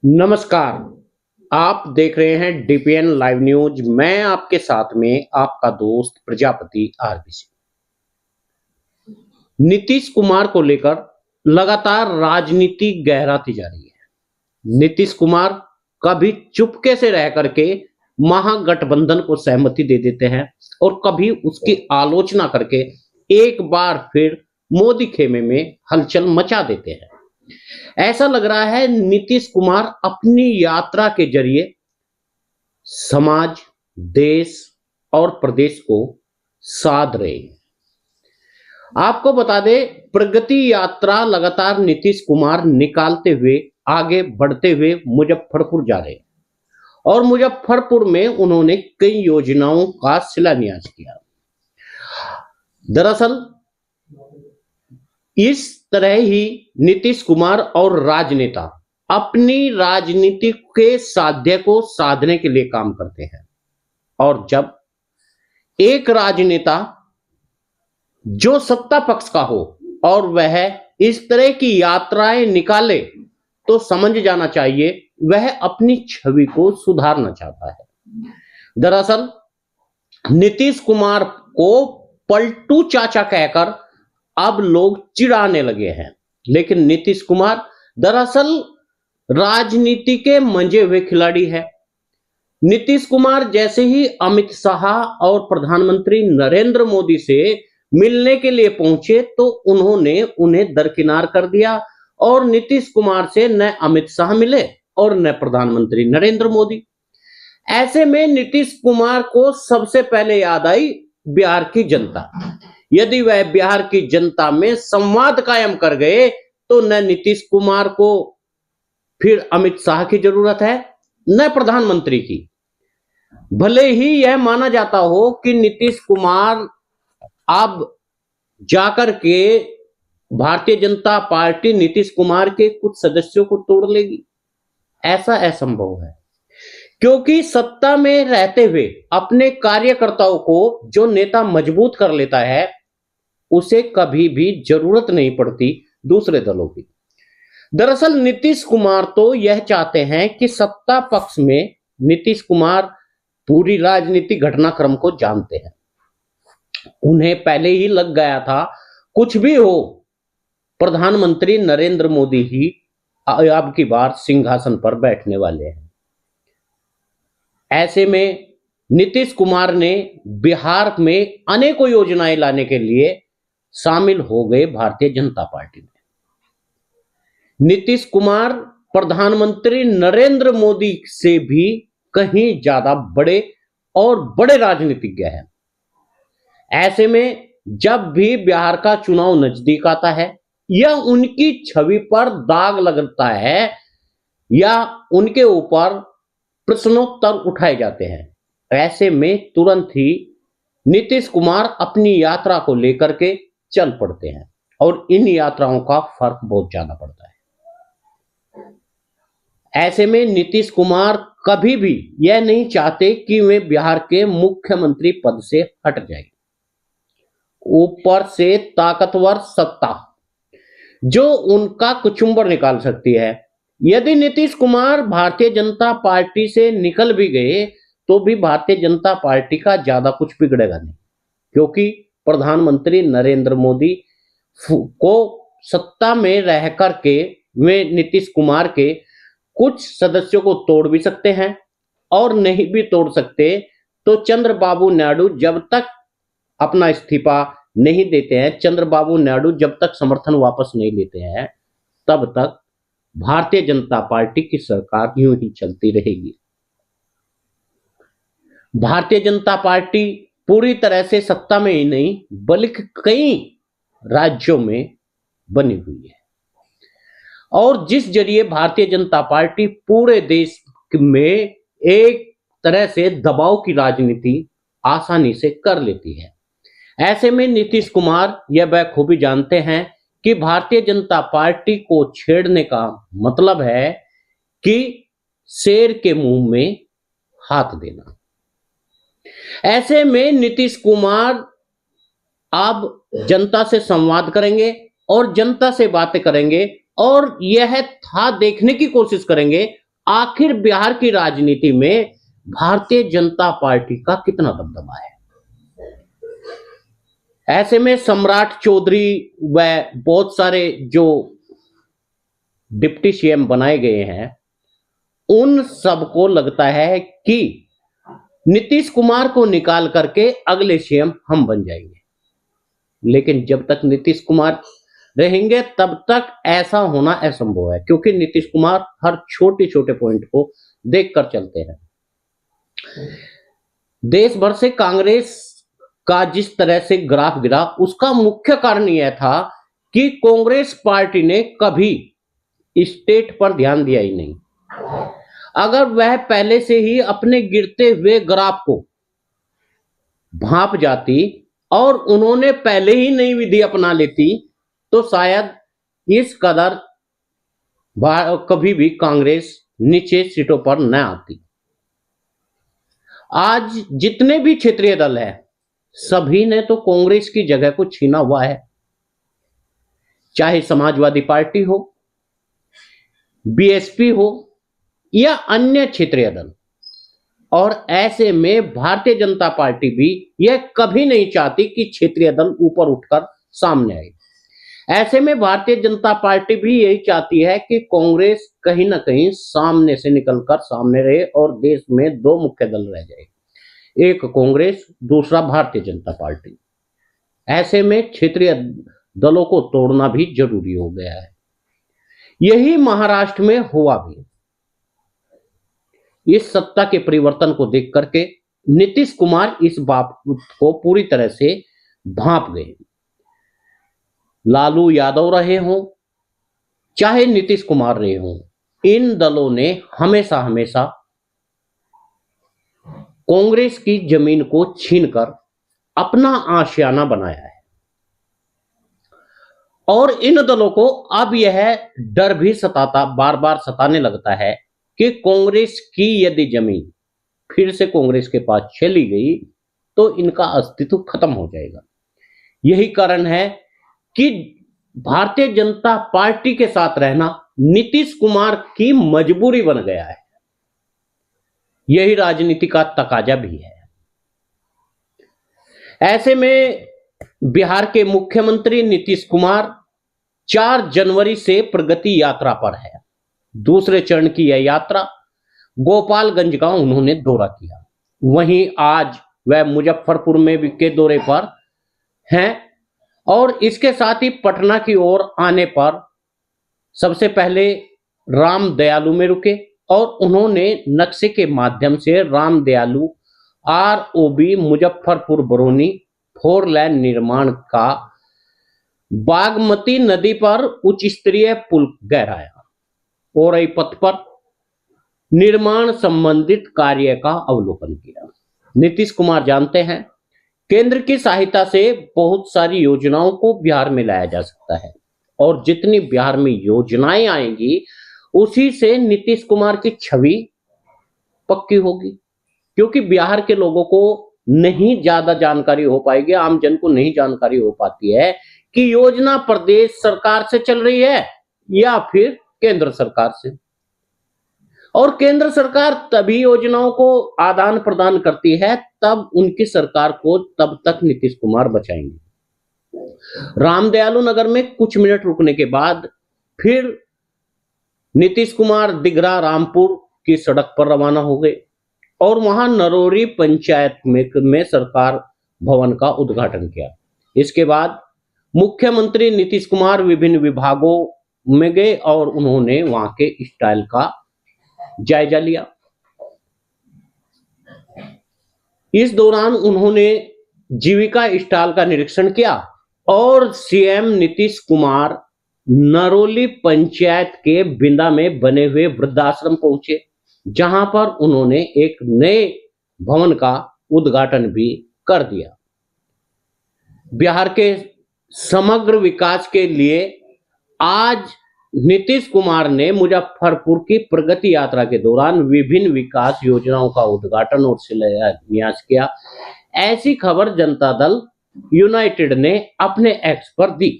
नमस्कार। आप देख रहे हैं डीपीएन लाइव न्यूज। मैं आपके साथ में आपका दोस्त प्रजापति आरबीसी। नीतीश कुमार को लेकर लगातार राजनीति गहराती जा रही है। नीतीश कुमार कभी चुपके से रह करके महागठबंधन को सहमति दे देते हैं और कभी उसकी आलोचना करके एक बार फिर मोदी खेमे में हलचल मचा देते हैं। ऐसा लग रहा है नीतीश कुमार अपनी यात्रा के जरिए समाज, देश और प्रदेश को साध रहे हैं। आपको बता दें, प्रगति यात्रा लगातार नीतीश कुमार निकालते हुए आगे बढ़ते हुए मुजफ्फरपुर जा रहे हैं और मुजफ्फरपुर में उन्होंने कई योजनाओं का शिलान्यास किया। दरअसल इस तरह ही नीतीश कुमार और राजनेता अपनी राजनीति के साध्य को साधने के लिए काम करते हैं और जब एक राजनेता जो सत्ता पक्ष का हो और वह इस तरह की यात्राएं निकाले तो समझ जाना चाहिए वह अपनी छवि को सुधारना चाहता है। दरअसल नीतीश कुमार को पलटू चाचा कहकर अब लोग चिढ़ाने लगे हैं, लेकिन नीतीश कुमार दरअसल राजनीति के मंजे हुए खिलाड़ी है। नीतीश कुमार जैसे ही अमित शाह और प्रधानमंत्री नरेंद्र मोदी से मिलने के लिए पहुंचे तो उन्होंने उन्हें दरकिनार कर दिया और नीतीश कुमार से न अमित शाह मिले और न प्रधानमंत्री नरेंद्र मोदी। ऐसे में नीतीश कुमार को सबसे पहले याद आई बिहार की जनता। यदि वह बिहार की जनता में संवाद कायम कर गए तो न नीतीश कुमार को फिर अमित शाह की जरूरत है न प्रधानमंत्री की। भले ही यह माना जाता हो कि नीतीश कुमार अब जाकर के भारतीय जनता पार्टी नीतीश कुमार के कुछ सदस्यों को तोड़ लेगी, ऐसा असंभव है, क्योंकि सत्ता में रहते हुए अपने कार्यकर्ताओं को जो नेता मजबूत कर लेता है उसे कभी भी जरूरत नहीं पड़ती दूसरे दलों की। दरअसल नीतीश कुमार तो यह चाहते हैं कि सत्ता पक्ष में नीतीश कुमार पूरी राजनीतिक घटनाक्रम को जानते हैं। उन्हें पहले ही लग गया था कुछ भी हो प्रधानमंत्री नरेंद्र मोदी ही अब की बार सिंहासन पर बैठने वाले हैं। ऐसे में नीतीश कुमार ने बिहार में अनेकों योजनाएं लाने के लिए शामिल हो गए भारतीय जनता पार्टी में। नीतीश कुमार प्रधानमंत्री नरेंद्र मोदी से भी कहीं ज्यादा बड़े राजनीतिज्ञ हैं। ऐसे में जब भी बिहार का चुनाव नजदीक आता है या उनकी छवि पर दाग लगता है या उनके ऊपर प्रश्नोत्तर उठाए जाते हैं, ऐसे में तुरंत ही नीतीश कुमार अपनी यात्रा को लेकर के चल पड़ते हैं और इन यात्राओं का फर्क बहुत ज्यादा पड़ता है। ऐसे में नीतीश कुमार कभी भी यह नहीं चाहते कि वे बिहार के मुख्यमंत्री पद से हट जाए। ऊपर से ताकतवर सत्ता जो उनका कुचुंबर निकाल सकती है। यदि नीतीश कुमार भारतीय जनता पार्टी से निकल भी गए तो भी भारतीय जनता पार्टी का ज्यादा कुछ बिगड़ेगा नहीं, क्योंकि प्रधानमंत्री नरेंद्र मोदी को सत्ता में रह करके वे नीतीश कुमार के कुछ सदस्यों को तोड़ भी सकते हैं और नहीं भी तोड़ सकते तो चंद्रबाबू नायडू जब तक अपना इस्तीफा नहीं देते हैं, चंद्रबाबू नायडू जब तक समर्थन वापस नहीं लेते हैं, तब तक भारतीय जनता पार्टी की सरकार यूं ही चलती रहेगी। भारतीय जनता पार्टी पूरी तरह से सत्ता में ही नहीं बल्कि कई राज्यों में बनी हुई है और जिस जरिए भारतीय जनता पार्टी पूरे देश में एक तरह से दबाव की राजनीति आसानी से कर लेती है। ऐसे में नीतीश कुमार यह बखूबी जानते हैं कि भारतीय जनता पार्टी को छेड़ने का मतलब है कि शेर के मुंह में हाथ देना। ऐसे में नीतीश कुमार अब जनता से संवाद करेंगे और जनता से बातें करेंगे और यह था देखने की कोशिश करेंगे आखिर बिहार की राजनीति में भारतीय जनता पार्टी का कितना दबदबा है। ऐसे में सम्राट चौधरी व बहुत सारे जो डिप्टी सीएम बनाए गए हैं, उन सबको लगता है कि नीतीश कुमार को निकाल करके अगले सीएम हम बन जाएंगे। लेकिन जब तक नीतीश कुमार रहेंगे तब तक ऐसा होना असंभव है, क्योंकि नीतीश कुमार हर छोटे छोटे पॉइंट को देखकर चलते हैं। देश भर से कांग्रेस का जिस तरह से ग्राफ गिरा, उसका मुख्य कारण यह था कि कांग्रेस पार्टी ने कभी स्टेट पर ध्यान दिया ही नहीं। अगर वह पहले से ही अपने गिरते हुए ग्राफ को भांप जाती और उन्होंने पहले ही नई विधि अपना लेती तो शायद इस कदर कभी भी कांग्रेस नीचे सीटों पर न आती। आज जितने भी क्षेत्रीय दल हैं, सभी ने तो कांग्रेस की जगह को छीना हुआ है, चाहे समाजवादी पार्टी हो, बीएसपी हो या अन्य क्षेत्रीय दल। और ऐसे में भारतीय जनता पार्टी भी यह कभी नहीं चाहती कि क्षेत्रीय दल ऊपर उठकर सामने आए। ऐसे में भारतीय जनता पार्टी भी यही चाहती है कि कांग्रेस कहीं ना कहीं सामने से निकलकर सामने रहे और देश में दो मुख्य दल रह जाए, एक कांग्रेस, दूसरा भारतीय जनता पार्टी। ऐसे में क्षेत्रीय दलों को तोड़ना भी जरूरी हो गया है। यही महाराष्ट्र में हुआ भी। इस सत्ता के परिवर्तन को देख करके नीतीश कुमार इस बात को पूरी तरह से भांप गए। लालू यादव रहे हों चाहे नीतीश कुमार रहे हों, इन दलों ने हमेशा हमेशा कांग्रेस की जमीन को छीनकर अपना आशियाना बनाया है। और इन दलों को अब यह डर भी बार बार सताने लगता है कि कांग्रेस की यदि जमीन फिर से कांग्रेस के पास चली गई तो इनका अस्तित्व खत्म हो जाएगा। यही कारण है कि भारतीय जनता पार्टी के साथ रहना नीतीश कुमार की मजबूरी बन गया है। यही राजनीति का तकाजा भी है। ऐसे में बिहार के मुख्यमंत्री नीतीश कुमार 4 जनवरी से प्रगति यात्रा पर है। दूसरे चरण की यह यात्रा गोपालगंज का उन्होंने दौरा किया। वहीं आज वह मुजफ्फरपुर में भी के दौरे पर हैं और इसके साथ ही पटना की ओर आने पर सबसे पहले राम दयालु में रुके और उन्होंने नक्शे के माध्यम से राम दयालु आरओबी मुजफ्फरपुर बरौनी 4 लेन निर्माण का बागमती नदी पर उच्च स्तरीय पुल गहराया और इस पथ पर निर्माण संबंधित कार्य का अवलोकन किया। नीतीश कुमार जानते हैं केंद्र की सहायता से बहुत सारी योजनाओं को बिहार में लाया जा सकता है और जितनी बिहार में योजनाएं आएंगी उसी से नीतीश कुमार की छवि पक्की होगी, क्योंकि बिहार के लोगों को नहीं ज्यादा जानकारी हो पाएगी, आम जन को नहीं जानकारी हो पाती है कि योजना प्रदेश सरकार से चल रही है या फिर केंद्र सरकार से। और केंद्र सरकार तभी योजनाओं को आदान प्रदान करती है तब उनकी सरकार को तब तक नीतीश कुमार बचाएंगे। रामदयालु नगर में कुछ मिनट रुकने के बाद फिर नीतीश कुमार दिघरा रामपुर की सड़क पर रवाना हो गए और वहां नरोरी पंचायत में सरकार भवन का उद्घाटन किया। इसके बाद मुख्यमंत्री नीतीश कुमार विभिन्न विभागों में गए और उन्होंने वहां के स्टाइल का जायजा लिया। इस दौरान उन्होंने जीविका स्टॉल का निरीक्षण किया और सीएम नीतीश कुमार नरोली पंचायत के बिंदा में बने हुए वृद्धाश्रम पहुंचे, जहां पर उन्होंने एक नए भवन का उद्घाटन भी कर दिया। बिहार के समग्र विकास के लिए आज नीतीश कुमार ने मुजफ्फरपुर की प्रगति यात्रा के दौरान विभिन्न विकास योजनाओं का उद्घाटन और शिलान्यास किया। ऐसी खबर जनता दल यूनाइटेड ने अपने एक्स पर दी।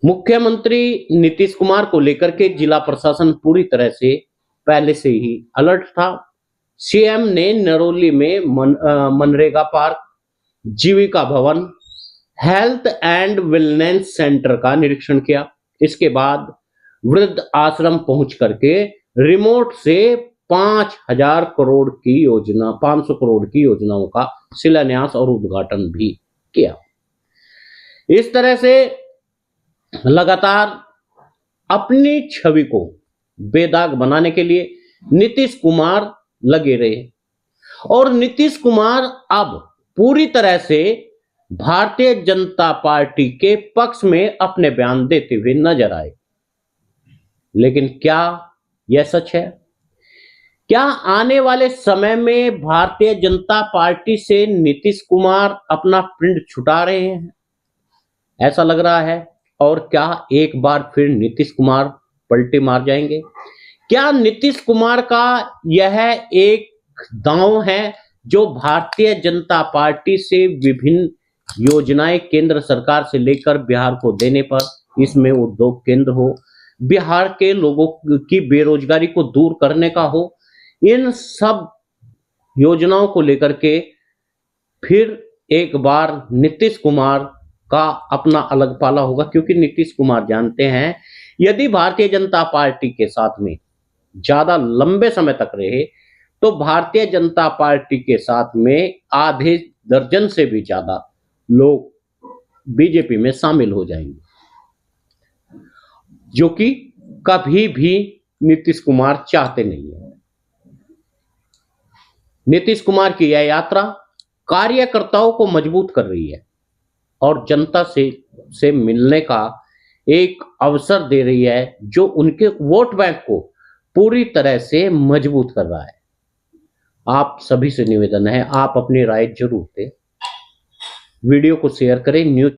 मुख्यमंत्री नीतीश कुमार को लेकर के जिला प्रशासन पूरी तरह से पहले से ही अलर्ट था। सीएम ने नरौली में मनरेगा पार्क, जीविका भवन, हेल्थ एंड वेलनेस सेंटर का निरीक्षण किया। इसके बाद वृद्ध आश्रम पहुंच करके रिमोट से 5,000 करोड़ की योजना 500 करोड़ की योजनाओं का शिलान्यास और उद्घाटन भी किया। इस तरह से लगातार अपनी छवि को बेदाग बनाने के लिए नीतीश कुमार लगे रहे और नीतीश कुमार अब पूरी तरह से भारतीय जनता पार्टी के पक्ष में अपने बयान देते हुए नजर आए। लेकिन क्या यह सच है? क्या आने वाले समय में भारतीय जनता पार्टी से नीतीश कुमार अपना पिंड छुटा रहे हैं? ऐसा लग रहा है। और क्या एक बार फिर नीतीश कुमार पलटी मार जाएंगे? क्या नीतीश कुमार का यह एक दांव है जो भारतीय जनता पार्टी से विभिन्न योजनाएं केंद्र सरकार से लेकर बिहार को देने पर, इसमें उद्योग केंद्र हो, बिहार के लोगों की बेरोजगारी को दूर करने का हो, इन सब योजनाओं को लेकर के फिर एक बार नीतीश कुमार का अपना अलग पाला होगा? क्योंकि नीतीश कुमार जानते हैं यदि भारतीय जनता पार्टी के साथ में ज्यादा लंबे समय तक रहे तो भारतीय जनता पार्टी के साथ में आधे दर्जन से भी ज्यादा लोग बीजेपी में शामिल हो जाएंगे, जो कि कभी भी नीतीश कुमार चाहते नहीं है। नीतीश कुमार की यह यात्रा कार्यकर्ताओं को मजबूत कर रही है और जनता से मिलने का एक अवसर दे रही है, जो उनके वोट बैंक को पूरी तरह से मजबूत कर रहा है। आप सभी से निवेदन है, आप अपनी राय जरूर दें, वीडियो को शेयर करें। न्यूज